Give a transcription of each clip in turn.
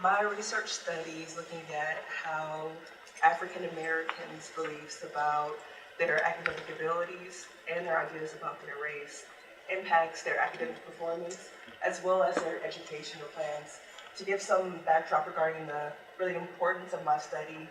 My research study is looking at how African Americans' beliefs about their academic abilities and their ideas about their race impacts their academic performance as well as their educational plans. To give some backdrop regarding the really importance of my study,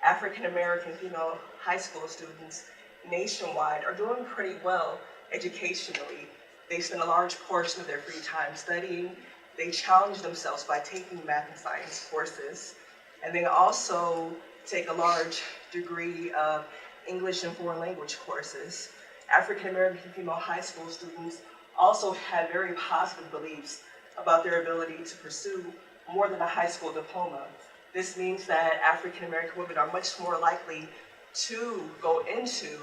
African American female high school students nationwide are doing pretty well educationally. They spend a large portion of their free time studying. They challenge themselves by taking math and science courses. And they also take a large degree of English and foreign language courses. African American female high school students also have very positive beliefs about their ability to pursue more than a high school diploma. This means that African American women are much more likely to go into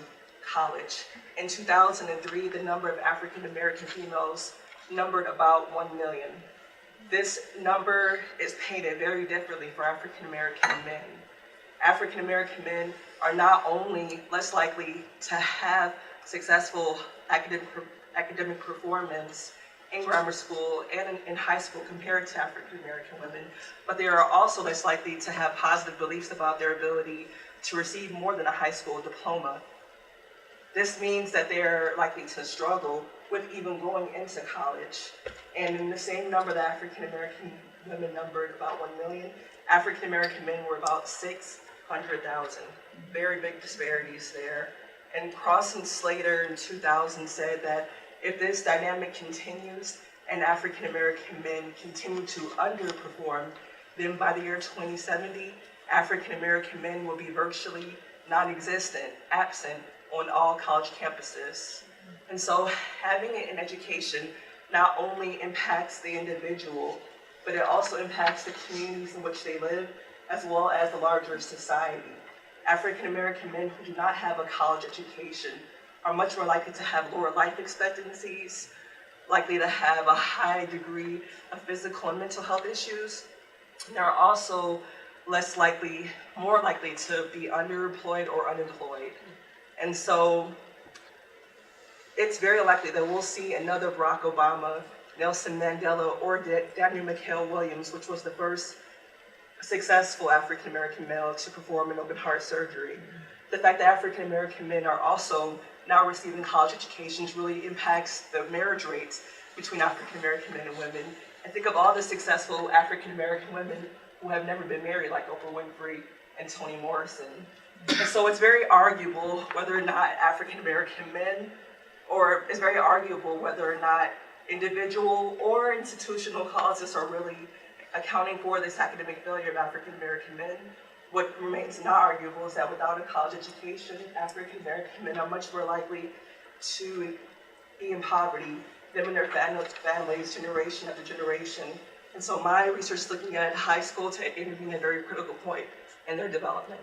college. In 2003, the number of African American females numbered about 1 million. This number is painted very differently for African American men. African American men are not only less likely to have successful academic performance in grammar school and in high school compared to African American women, but they are also less likely to have positive beliefs about their ability to receive more than a high school diploma. This means that they're likely to struggle with even going into college. And in the same number that African American women numbered about 1 million, African American men were about 600,000. Very big disparities there. And Cross and Slater in 2000 said that if this dynamic continues and African American men continue to underperform, then by the year 2070, African American men will be virtually non-existent, absent on all college campuses. And so having it in education not only impacts the individual, but it also impacts the communities in which they live, as well as the larger society. African American men who do not have a college education are much more likely to have lower life expectancies, likely to have a high degree of physical and mental health issues. And they're also more likely to be underemployed or unemployed. And so it's very likely that we'll see another Barack Obama, Nelson Mandela, or Daniel McHale Williams, which was the first successful African American male to perform an open heart surgery. The fact that African American men are also now receiving college educations really impacts the marriage rates between African American men and women. And think of all the successful African American women who have never been married, like Oprah Winfrey and Toni Morrison. And so it's very arguable whether or not African American men, or it's very arguable whether or not individual or institutional causes are really accounting for this academic failure of African American men. What remains not arguable is that without a college education, African American men are much more likely to be in poverty, them and their families, generation after generation. And so my research is looking at high school to being a very critical point in their development.